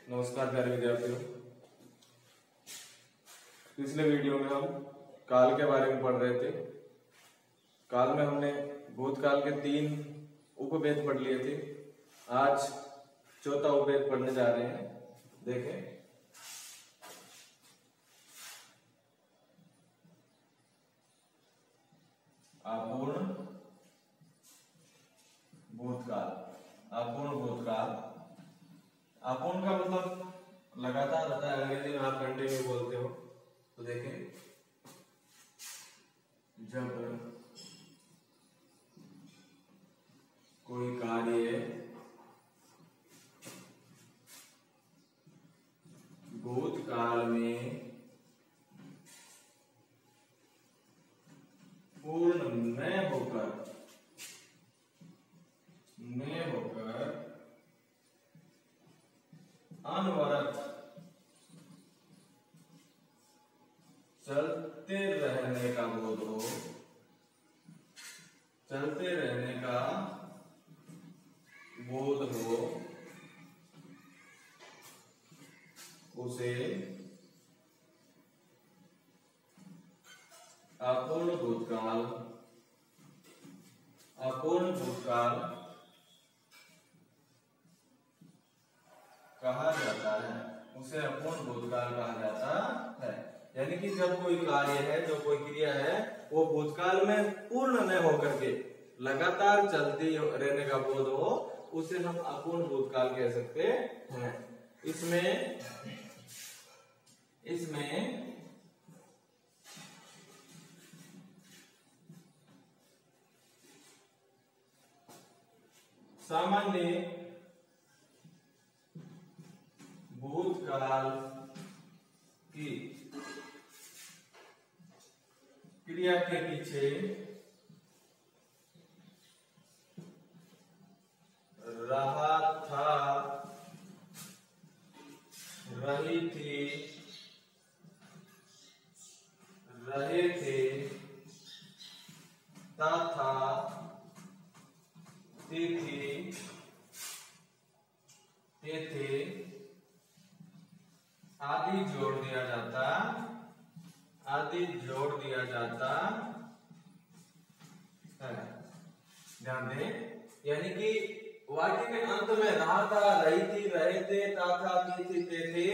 नमस्कार प्यारे विद्यार्थियों। पिछले वीडियो में हम काल के बारे में पढ़ रहे थे। काल में हमने भूतकाल के 3 उपभेद पढ़ लिए थे। आज चौथा उपभेद पढ़ने जा रहे हैं। देखें, अपूर्ण भूतकाल। अपूर्ण भूतकाल, अपूर्ण का मतलब लगातार होता है। अंग्रेजी में आप कंटिन्यू बोलते हो। तो देखें, जब कोई कार्य भूतकाल में पूर्ण न होकर अनवरत चलते रहने का बोध हो, चलते रहने का बोध हो, उसे अपूर्ण भूतकाल कहा जाता है। उसे अपूर्ण भूतकाल कहा जाता है। यानी कि जब कोई कार्य है, जो कोई क्रिया है, वो भूतकाल में पूर्ण न होकर के लगातार चलती रहने का बोध हो, उसे हम अपूर्ण भूतकाल कह सकते हैं। इसमें सामान्य भूतकाल की क्रिया के पीछे रहा था, रही थी, रहे थे, था, थी, थे आदि जोड़ दिया जाता है। ध्यान दें, यानी कि वाक्य के अंत में रहा था, रही थी, रहे थे, था, थी, थे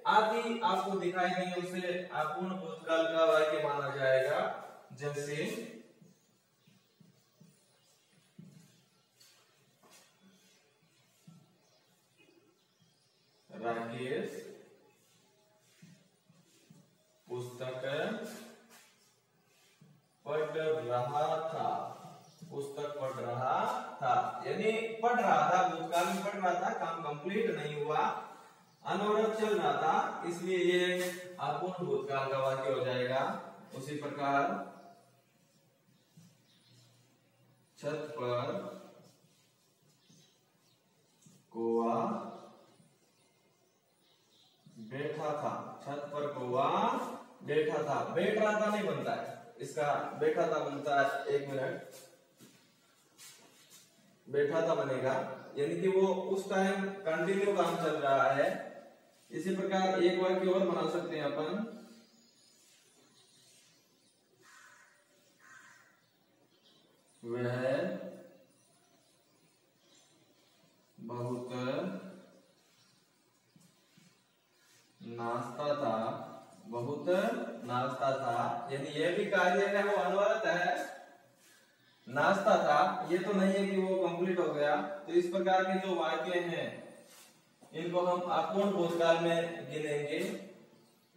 आदि आपको दिखाई देंगे, उसे अपूर्ण भूतकाल का वाक्य माना जाएगा। जैसे राकेश पुस्तक पढ़ रहा था, यानी पढ़ रहा था, भूतकाल में पढ़ रहा था, काम कंप्लीट नहीं हुआ, अनवरत चल रहा था, इसलिए ये अपूर्ण भूतकाल का वाक्य हो जाएगा। उसी प्रकार छत पर कौवा बैठा था। छत पर कौवा बैठा था। बैठ रहा था नहीं बनता है, इसका बैठा था बनता है। 1 मिनट, बैठा था बनेगा, यानी कि वो उस टाइम कंटिन्यू काम चल रहा है। इसी प्रकार एक वाक्य और बना सकते हैं अपन। वह बहुत नाचता था, यानी ये भी कार्य है, वो अनवरत है। नाचता था, ये तो नहीं है कि वो कंप्लीट हो गया। तो इस प्रकार के जो वाक्य हैं, इनको हम अपूर्ण भूतकाल में गिनेंगे।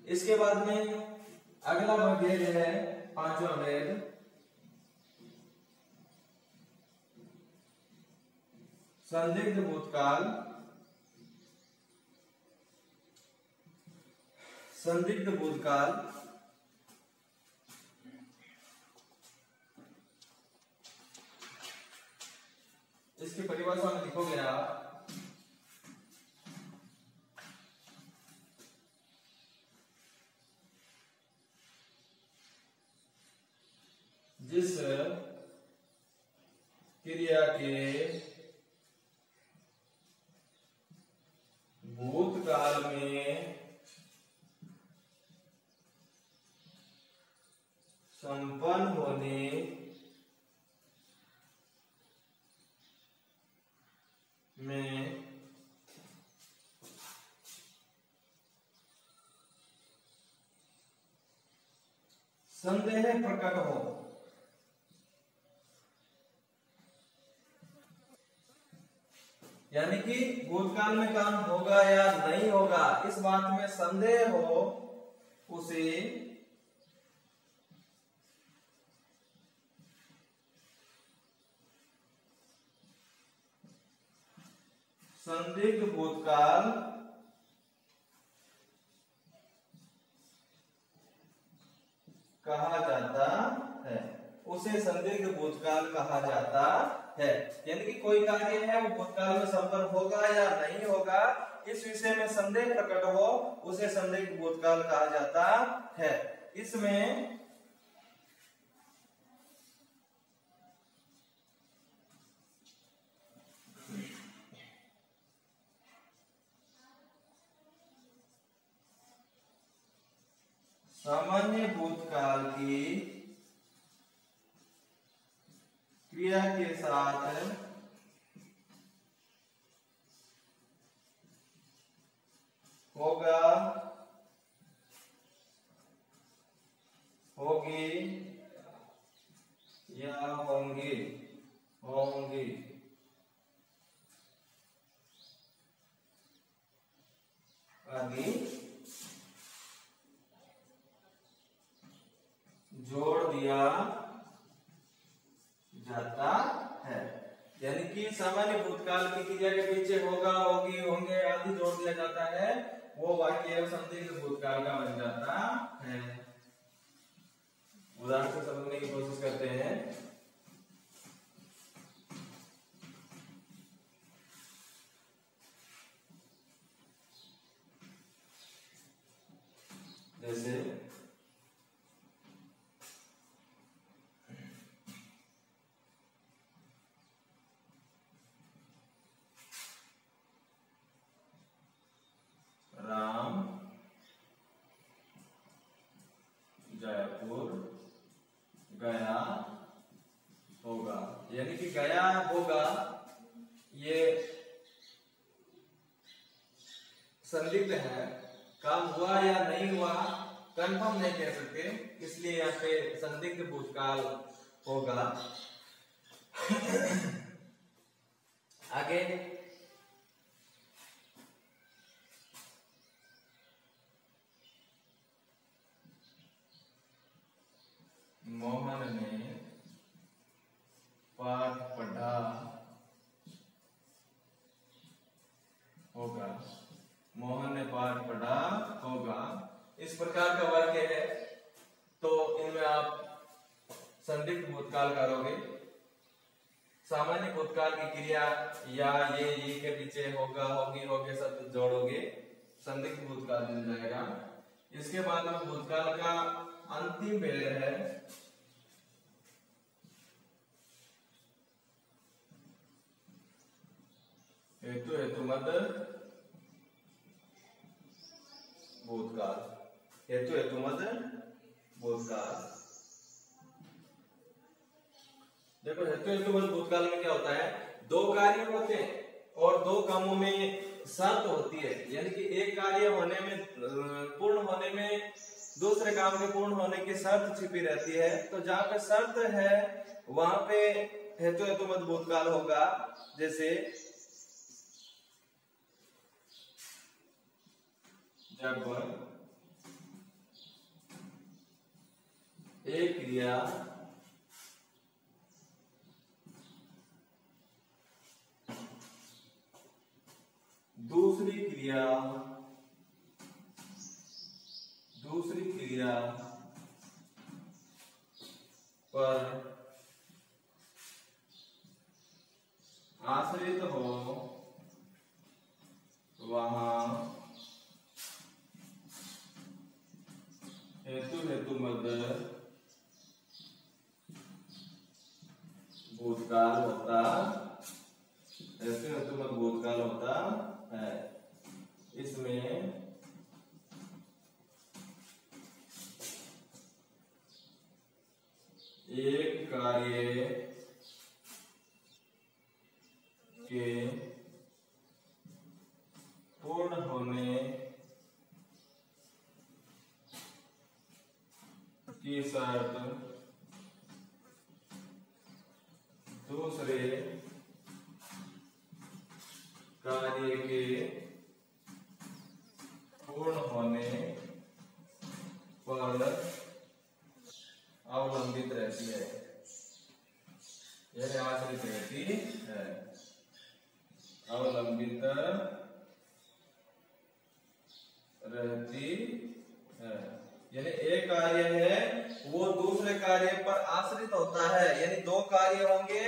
इसके बाद में अगला भेद है 5वां भेद, संदिग्ध भूतकाल। संदिग्ध भूतकाल इसकी परिभाषा में लिखोगे आप, जिस क्रिया के भूतकाल में संदेह प्रकट हो, यानी कि भूतकाल में काम होगा या नहीं होगा इस बात में संदेह हो, उसे संदिग्ध भूतकाल कहा जाता है। उसे संदिग्ध भूतकाल कहा जाता है, यानी कि कोई कार्य है वो भूतकाल में संपन्न होगा या नहीं होगा इस विषय में संदेह प्रकट हो, उसे संदिग्ध भूतकाल कहा जाता है। इसमें सामान्य भूतकाल की क्रिया के साथ होगा, होगी या होंगी, होंगी आदि जोड़ दिया जाता है। यानी कि सामान्य भूतकाल की क्रिया के पीछे होगा, होगी, होंगे आदि जोड़ दिया जाता है, वो वाक्य संदिग्ध भूतकाल का बन जाता है। उदाहरण से समझने की कोशिश करते हैं। जैसे राम जयपुर गया होगा, यानी कि गया होगा ये संदिग्ध है, काम हुआ या नहीं हुआ कंफर्म नहीं कह सकते, इसलिए यहाँ पे संदिग्ध भूतकाल होगा। आगे मोहन ने पाठ पढ़ा होगा, मोहन ने पाठ पढ़ा होगा, इस प्रकार का वाक्य है। तो इनमें आप संदिग्ध भूतकाल करोगे, सामान्य भूतकाल की क्रिया या ये के पीछे होगा, होगी, होगे सब जोड़ोगे, संदिग्ध भूतकाल मिल जाएगा। इसके बाद में भूतकाल का अंतिम भेद है हेतु हेतुमद भूतकाल, हेतु हेतुमद भूतकाल। देखो हेतु हेतुमद भूतकाल में क्या होता है, दो कार्य होते हैं और दो कामों में शर्त होती है, यानी कि एक कार्य होने में पूर्ण होने में दूसरे काम के पूर्ण होने की शर्त छिपी रहती है। तो जहां पे शर्त है वहां पे हेतु हेतुमद भूतकाल होगा। जैसे जब एक क्रिया दूसरी क्रिया पर आश्रित हो, वहां हेतु हेतुमद भूतकाल होता, हेतु हेतुमद भूतकाल होता है। इसमें एक कार्य के शर्त दूसरे कार्य के पूर्ण होने पर अवलंबित रहती है, यह आश्रित रहती है, अवलंबित रहती है। यानी एक कार्य है वो दूसरे कार्य पर आश्रित होता है, यानी दो कार्य होंगे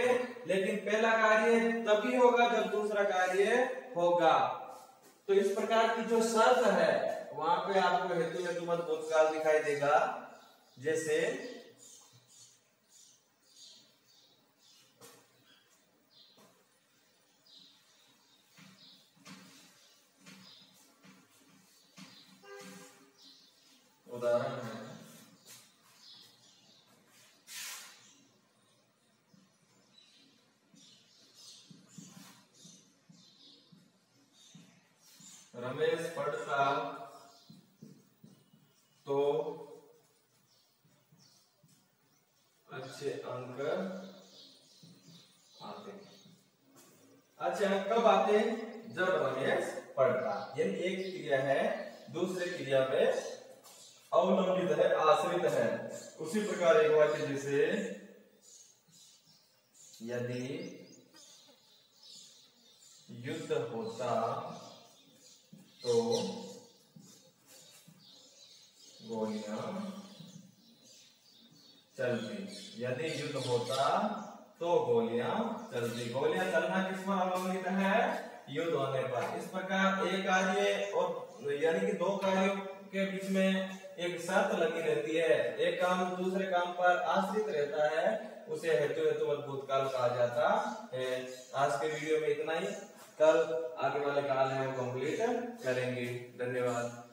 लेकिन पहला कार्य तभी होगा जब दूसरा कार्य होगा। तो इस प्रकार की जो शर्त है वहां पे आपको हेतु हेतुमत भूतकाल दिखाई देगा। जैसे उदाहरण है, रमेश पढ़ता तो अच्छे अंक आते। अच्छे अंक कब आते? जब रमेश पढ़ता। यानी एक क्रिया है दूसरे क्रिया पे अवलंबित है, आश्रित है। उसी प्रकार एक वाक्य जैसे यदि युद्ध होता तो गोलियां चलती। यदि युद्ध होता तो गोलियां चलती। गोलियां चलना किस पर अवलंबित है? युद्ध होने पर। इस प्रकार एक कार्य और यानी कि दो कार्यों के बीच में एक शर्त लगी रहती है, एक काम दूसरे काम पर आश्रित रहता है, उसे हेतु हेतुमत भूतकाल कहा जाता है। आज के वीडियो में इतना ही। कल आगे वाले काल है वो कंप्लीट करेंगे। धन्यवाद।